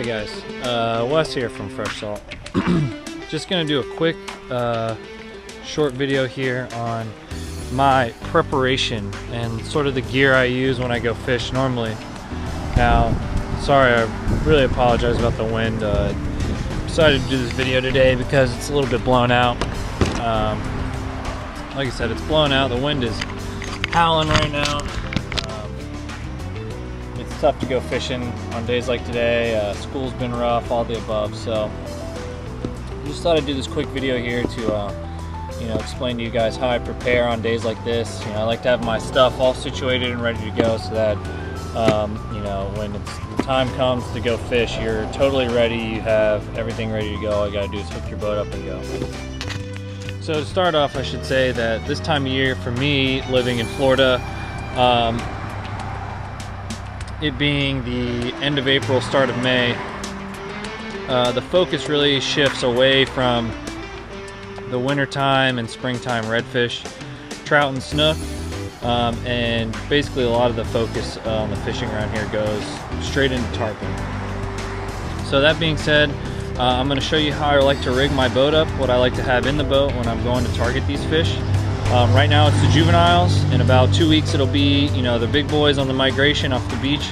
Hey guys, Wes here from FreshSalt. Just gonna do a quick short video here on my preparation and sort of the gear I use when I go fish normally. Now, sorry, I really apologize about the wind. Decided to do this video today because it's a little bit blown out. Like I said, it's blown out. The wind is howling right now. It's tough to go fishing on days like today. School's been rough, all the above. So just thought I'd do this quick video here to explain to you guys how I prepare on days like this. I like to have my stuff all situated and ready to go so that when the time comes to go fish, you're totally ready. You have everything ready to go. All you gotta do is hook your boat up and go. So to start off, I should say that this time of year for me, living in Florida, it being the end of April, start of May, the focus really shifts away from the wintertime and springtime redfish, trout and snook, and basically a lot of the focus on the fishing around here goes straight into tarpon. So that being said, I'm going to show you how I like to rig my boat up, what I like to have in the boat when I'm going to target these fish. Right now it's the juveniles. In about 2 weeks it'll be the big boys on the migration off the beach.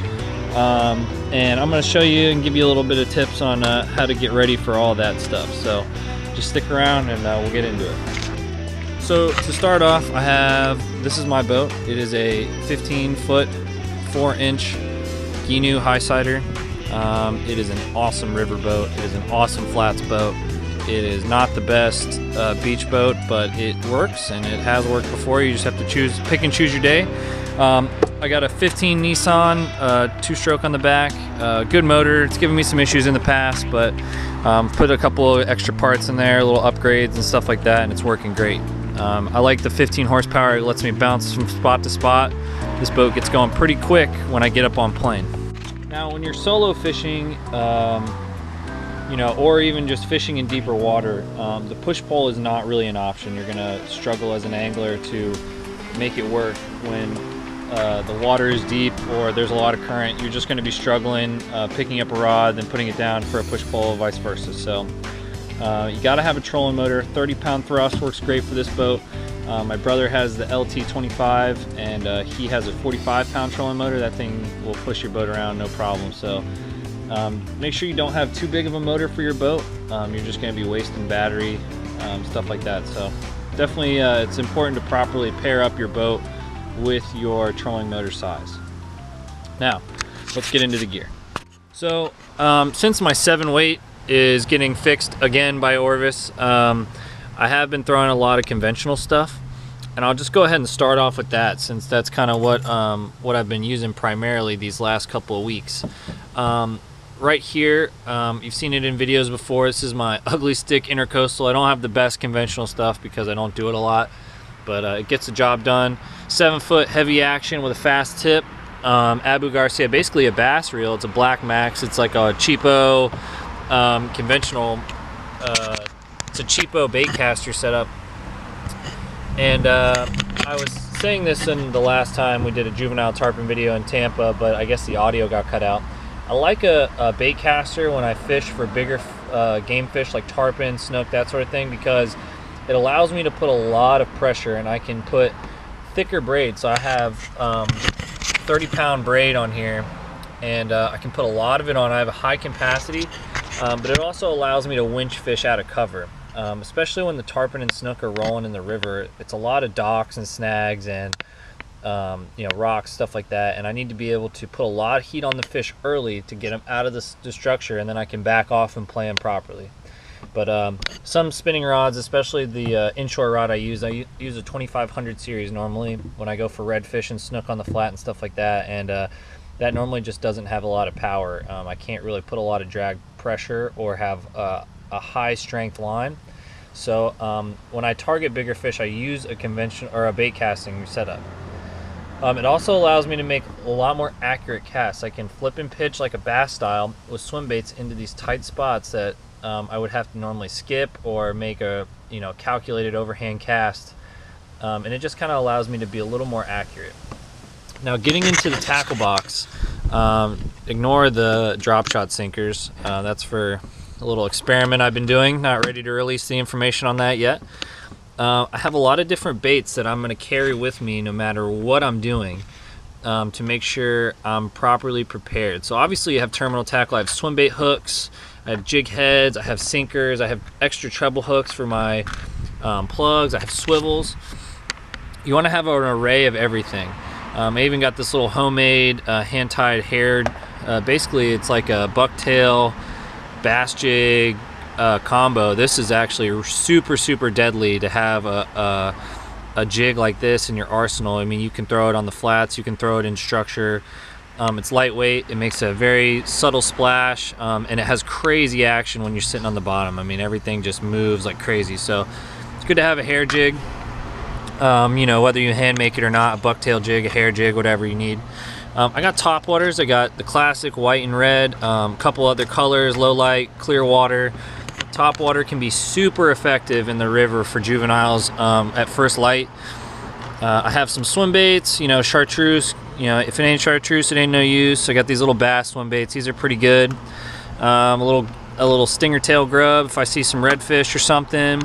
And I'm going to show you and give you a little bit of tips on how to get ready for all that stuff. So just stick around and we'll get into it. So to start off, this is my boat. It is a 15-foot, 4-inch Ginu high-sider. It is an awesome river boat. It is an awesome flats boat. It is not the best beach boat, but it works and it has worked before. You just have to pick and choose your day. I got a 15 Nissan, 2-stroke on the back, good motor. It's given me some issues in the past, but put a couple of extra parts in there, little upgrades and stuff like that, and it's working great. I like the 15 horsepower. It lets me bounce from spot to spot. This boat gets going pretty quick when I get up on plane. Now, when you're solo fishing, or even just fishing in deeper water, the push-pole is not really an option. You're gonna struggle as an angler to make it work when the water is deep or there's a lot of current. You're just gonna be struggling picking up a rod, then putting it down for a push-pole, vice versa. So you gotta have a trolling motor. 30-pound thrust works great for this boat. My brother has the LT25 and he has a 45-pound trolling motor. That thing will push your boat around no problem. So make sure you don't have too big of a motor for your boat. You're just going to be wasting battery, stuff like that. So definitely it's important to properly pair up your boat with your trolling motor size. Now let's get into the gear. So since my 7-weight is getting fixed again by Orvis, I have been throwing a lot of conventional stuff, and I'll just go ahead and start off with that since that's kind of what I've been using primarily these last couple of weeks. Right here, you've seen it in videos before. This is my ugly stick intercoastal. I don't have the best conventional stuff because I don't do it a lot, but it gets the job done. 7-foot heavy action with a fast tip. Abu Garcia, basically a bass reel. It's a Black Max. It's like a cheapo conventional. It's a cheapo bait caster setup. And I was saying this in the last time we did a juvenile tarpon video in Tampa, but I guess the audio got cut out. I like a bait caster when I fish for bigger game fish like tarpon, snook, that sort of thing, because it allows me to put a lot of pressure and I can put thicker braid. So I have 30-pound braid on here and I can put a lot of it on. I have a high capacity, but it also allows me to winch fish out of cover, especially when the tarpon and snook are rolling in the river. It's a lot of docks and snags and rocks, stuff like that, and I need to be able to put a lot of heat on the fish early to get them out of the structure, and then I can back off and play them properly. But some spinning rods, especially the inshore rod I use a 2500 series normally when I go for redfish and snook on the flat and stuff like that, and that normally just doesn't have a lot of power. I can't really put a lot of drag pressure or have a high strength line. So when I target bigger fish, I use a conventional or a bait casting setup. It also allows me to make a lot more accurate casts. I can flip and pitch like a bass style with swim baits into these tight spots that I would have to normally skip or make a calculated overhand cast, and it just kind of allows me to be a little more accurate. Now, getting into the tackle box, Ignore the drop shot sinkers. That's for a little experiment I've been doing. Not ready to release the information on that yet. I have a lot of different baits that I'm going to carry with me no matter what I'm doing, to make sure I'm properly prepared. So obviously you have terminal tackle. I have swim bait hooks, I have jig heads, I have sinkers, I have extra treble hooks for my plugs, I have swivels. You want to have an array of everything. I even got this little homemade hand-tied hair. Basically it's like a bucktail bass jig combo. This is actually super deadly to have a jig like this in your arsenal. I mean, you can throw it on the flats, you can throw it in structure. It's lightweight, it makes a very subtle splash, and it has crazy action when you're sitting on the bottom. I mean, everything just moves like crazy. So it's good to have a hair jig. You know, whether you hand make it or not, a bucktail jig, a hair jig, whatever you need. I got top waters. I got the classic white and red, a couple other colors, low light, clear water. Top water can be super effective in the river for juveniles at first light. I have some swim baits, you know, chartreuse. You know, if it ain't chartreuse, it ain't no use. I got these little bass swim baits. These are pretty good. A little stinger tail grub if I see some redfish or something.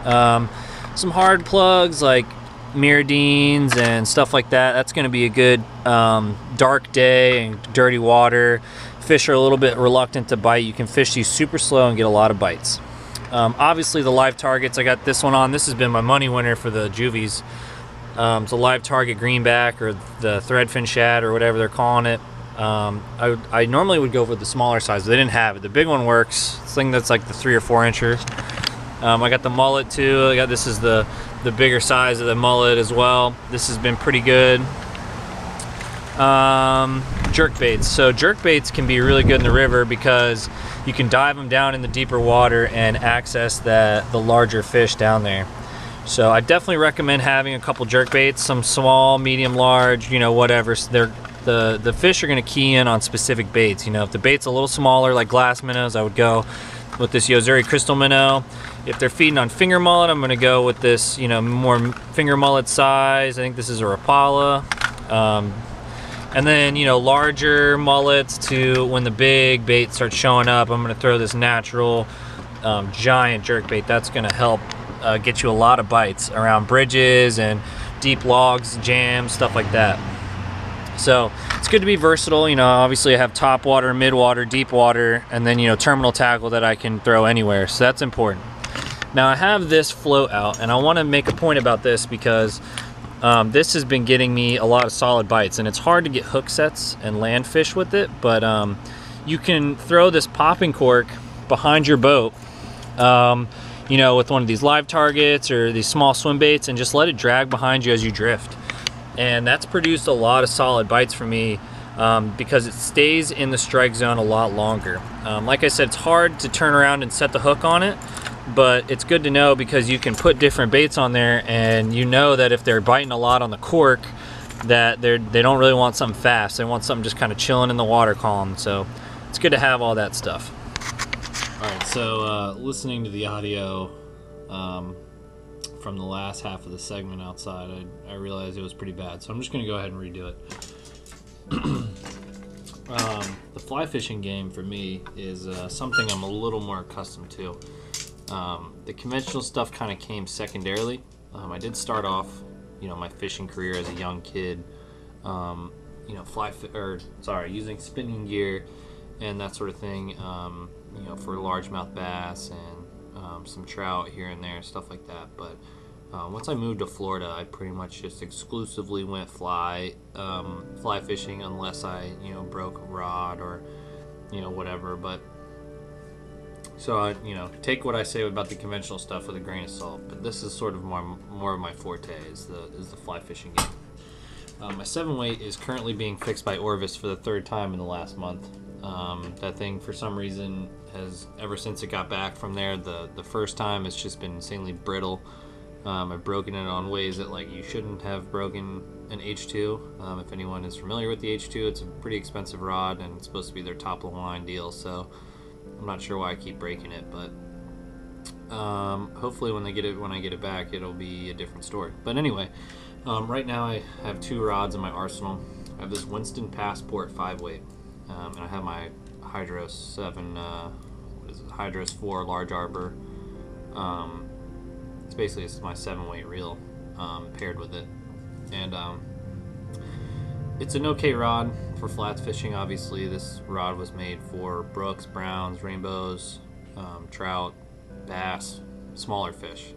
Some hard plugs like Miradines and stuff like that. That's going to be a good dark day and dirty water. Fish are a little bit reluctant to bite. You can fish these super slow and get a lot of bites. Obviously the live targets, I got this one on. This has been my money winner for the juvies. It's a live target greenback, or the threadfin shad, or whatever they're calling it. I normally would go for the smaller size, but they didn't have it. The big one works. This thing that's like the 3 or 4 incher. I got the mullet too. This is the bigger size of the mullet as well. This has been pretty good. Jerk baits. So jerk baits can be really good in the river because you can dive them down in the deeper water and access the larger fish down there. So I definitely recommend having a couple jerk baits, some small, medium, large, you know, whatever. The fish are going to key in on specific baits. You know, if the bait's a little smaller, like glass minnows, I would go with this Yozuri crystal minnow. If they're feeding on finger mullet, I'm going to go with this, you know, more finger mullet size. I think this is a Rapala. And then, you know, larger mullets to when the big bait starts showing up, I'm going to throw this natural giant jerk bait. That's going to help get you a lot of bites around bridges and deep logs, jams, stuff like that. So it's good to be versatile. You know, obviously I have top water, mid water, deep water, and then, you know, terminal tackle that I can throw anywhere. So that's important. Now I have this float out, and I want to make a point about this because this has been getting me a lot of solid bites, and it's hard to get hook sets and land fish with it, but you can throw this popping cork behind your boat, you know, with one of these live targets or these small swim baits, and just let it drag behind you as you drift. And that's produced a lot of solid bites for me because it stays in the strike zone a lot longer. Like I said, it's hard to turn around and set the hook on it, but it's good to know because you can put different baits on there, and you know that if they're biting a lot on the cork, that they don't really want something fast. They want something just kind of chilling in the water column. So it's good to have all that stuff. All right, so listening to the audio from the last half of the segment outside, I realized it was pretty bad, so I'm just going to go ahead and redo it. The fly fishing game for me is something I'm a little more accustomed to. The conventional stuff kind of came secondarily. I did start off, you know, my fishing career as a young kid, you know, using spinning gear and that sort of thing, you know, for largemouth bass and some trout here and there, stuff like that. But once I moved to Florida, I pretty much just exclusively went fly fishing, unless I, you know, broke a rod or, you know, whatever. But so I, you know, take what I say about the conventional stuff with a grain of salt. But this is sort of more of my forte is the fly fishing game. My 7-weight is currently being fixed by Orvis for the 3rd time in the last month. That thing, for some reason, has, ever since it got back from there, the first time, it's just been insanely brittle. I've broken it on ways that, like, you shouldn't have broken an H2. If anyone is familiar with the H2, it's a pretty expensive rod, and it's supposed to be their top of the line deal, so I'm not sure why I keep breaking it, but hopefully when I get it back, it'll be a different story. But anyway, right now I have 2 rods in my arsenal. I have this Winston Passport 5-weight, and I have my Hydros 7, what is it, Hydros 4 large arbor. It's my 7-weight reel paired with it, and it's an okay rod for flats fishing. Obviously, this rod was made for brooks, browns, rainbows, trout, bass, smaller fish.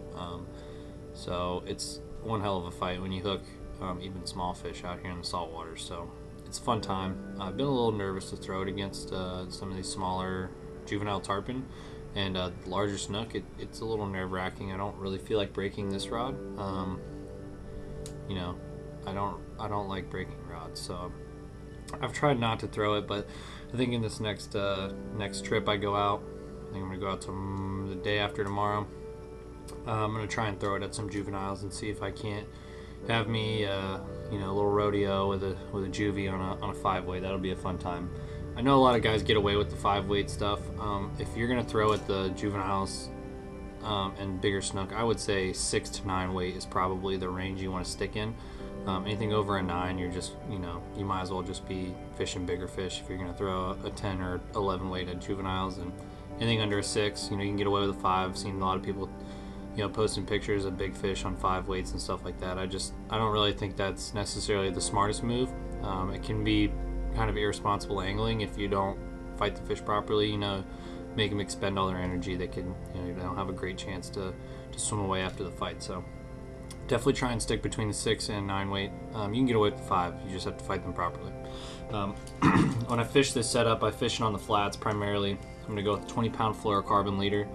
So it's one hell of a fight when you hook even small fish out here in the saltwater. So it's a fun time. I've been a little nervous to throw it against some of these smaller juvenile tarpon and larger snook. It's a little nerve-wracking. I don't really feel like breaking this rod. You know, I don't like breaking rods, so I've tried not to throw it. But I think in this next trip I go out, I think I'm gonna go out to the day after tomorrow. I'm gonna try and throw it at some juveniles and see if I can't have me, you know, a little rodeo with a juvie on a 5-weight. That'll be a fun time. I know a lot of guys get away with the 5-weight stuff. If you're gonna throw at the juveniles and bigger snook, I would say 6 to 9 weight is probably the range you want to stick in. Anything over a 9, you're just, you know, you might as well just be fishing bigger fish if you're gonna throw a 10 or 11 weight at juveniles. And anything under a 6, you know, you can get away with a 5. I've seen a lot of people, you know, posting pictures of big fish on 5 weights and stuff like that. I don't really think that's necessarily the smartest move. It can be kind of irresponsible angling if you don't fight the fish properly, you know, make them expend all their energy. They can, you know, they don't have a great chance to swim away after the fight. So definitely try and stick between the 6 and 9 weight. You can get away with the 5, you just have to fight them properly. When I fish this setup, I fish it on the flats primarily. I'm gonna go with a 20-pound fluorocarbon leader.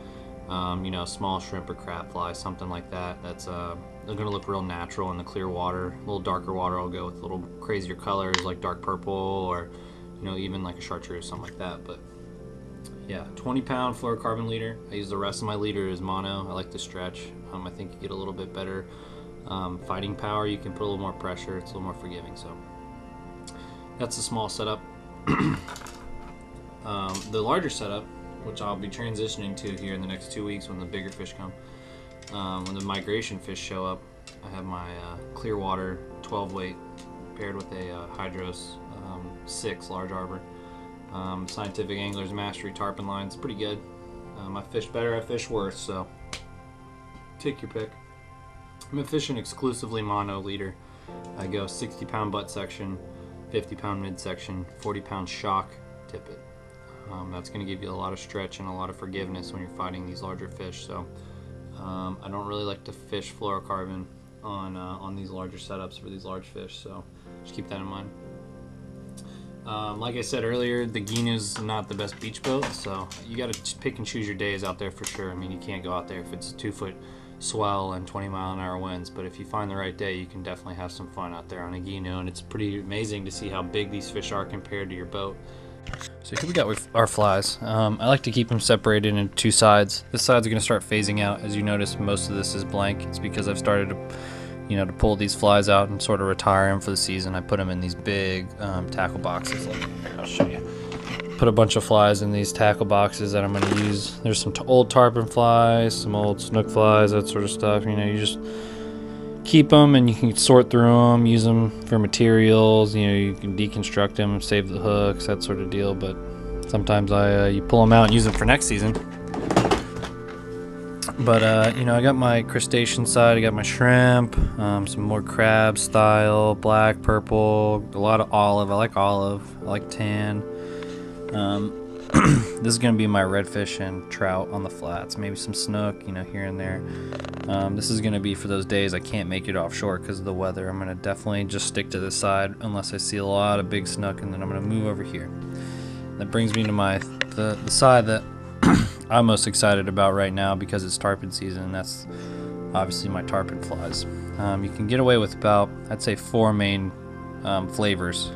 You know, small shrimp or crab fly, something like that. That's they're gonna look real natural in the clear water. A little darker water, I'll go with a little crazier colors like dark purple, or, you know, even like a chartreuse, something like that. But yeah, 20-pound fluorocarbon leader. I use the rest of my leader as mono. I like to stretch. I think you get a little bit better fighting power. You can put a little more pressure. It's a little more forgiving. So that's the small setup. The larger setup, which I'll be transitioning to here in the next 2 weeks when the bigger fish come. When the migration fish show up, I have my Clearwater 12-weight paired with a Hydros 6 large arbor. Scientific Angler's Mastery tarpon line. It's pretty good. I fish better, I fish worse, so take your pick. I'm fishing exclusively mono leader. I go 60-pound butt section, 50-pound midsection, 40-pound shock tippet. That's going to give you a lot of stretch and a lot of forgiveness when you're fighting these larger fish. So I don't really like to fish fluorocarbon on these larger setups for these large fish, so just keep that in mind. Like I said earlier, the Ginu's not the best beach boat, so you got to pick and choose your days out there for sure. I mean, you can't go out there if it's a 2-foot swell and 20-mile-an-hour winds, but if you find the right day, you can definitely have some fun out there on a Ginu, and it's pretty amazing to see how big these fish are compared to your boat. So here we got with our flies. I like to keep them separated into 2 sides. This side's going to start phasing out. As you notice, most of this is blank. It's because I've started to, you know, to pull these flies out and sort of retire them for the season. I put them in these big tackle boxes. I'll show you. Put a bunch of flies in these tackle boxes that I'm going to use. There's some old tarpon flies, some old snook flies, that sort of stuff. You know, you just keep them and you can sort through them, use them for materials. You know, you can deconstruct them, save the hooks, that sort of deal. But sometimes you pull them out and use them for next season. But you know, I got my crustacean side, I got my shrimp, some more crab style, black, purple, a lot of olive. I like olive, I like tan. This is going to be my redfish and trout on the flats, maybe some snook, you know, here and there. This is going to be for those days I can't make it offshore because of the weather. I'm going to definitely just stick to this side unless I see a lot of big snook, and then I'm going to move over here. That brings me to the side that I'm most excited about right now because it's tarpon season, and that's obviously my tarpon flies. You can get away with about, I'd say, 4 main flavors.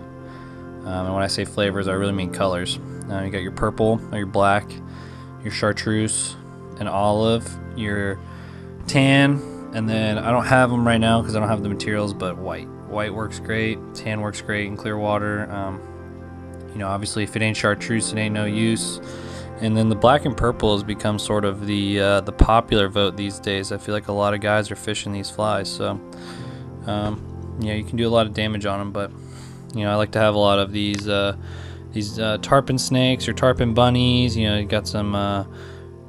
And when I say flavors, I really mean colors. You got your purple or your black, your chartreuse, and olive, your tan, and then I don't have them right now because I don't have the materials, but white. White works great, tan works great in clear water. You know, obviously if it ain't chartreuse, it ain't no use. And then the black and purple has become sort of the popular vote these days. I feel like a lot of guys are fishing these flies, so yeah, you can do a lot of damage on them, but You know, I like to have a lot of these tarpon snakes or tarpon bunnies. You know, you got some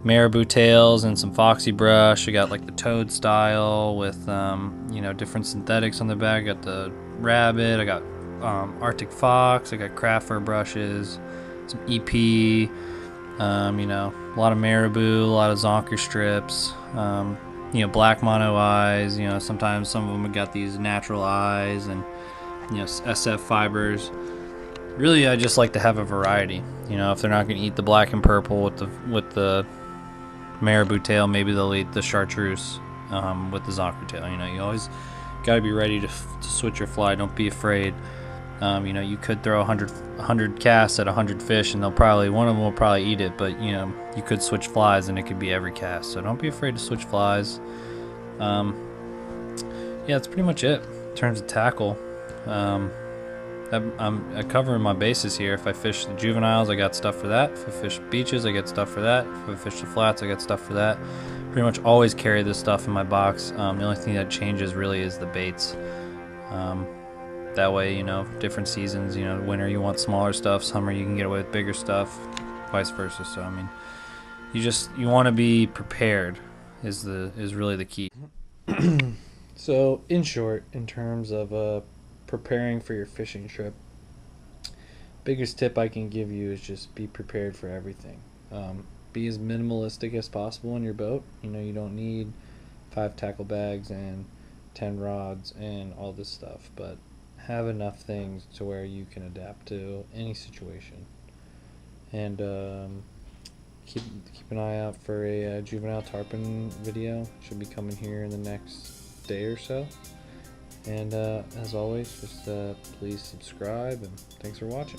marabou tails and some foxy brush. I got like the toad style with you know, different synthetics on the back. I got the rabbit. I got Arctic fox. I got craft fur brushes, some EP. You know, a lot of marabou, a lot of zonker strips. You know, black mono eyes. You know, sometimes some of them have got these natural eyes, and you know, SF fibers. Really, I just like to have a variety. You know, if they're not going to eat the black and purple with the marabou tail, maybe they'll eat the chartreuse with the zonker tail. You know, you always got to be ready to switch your fly. Don't be afraid. You know, you could throw 100 casts at 100 fish, and one of them will probably eat it. But you know, you could switch flies, and it could be every cast. So don't be afraid to switch flies. Yeah, that's pretty much it in terms of tackle. I'm covering my bases here. If I fish the juveniles, I got stuff for that. If I fish beaches, I get stuff for that. If I fish the flats, I got stuff for that. Pretty much always carry this stuff in my box. The only thing that changes really is the baits. That way, you know, different seasons, you know, winter you want smaller stuff, summer you can get away with bigger stuff, vice versa. So I mean, you want to be prepared is really the key. So in short, in terms of preparing for your fishing trip, biggest tip I can give you is just be prepared for everything. Be as minimalistic as possible in your boat. You know, you don't need 5 tackle bags and 10 rods and all this stuff, but have enough things to where you can adapt to any situation. And keep an eye out for a juvenile tarpon video. Should be coming here in the next day or so. And as always, just please subscribe, and thanks for watching.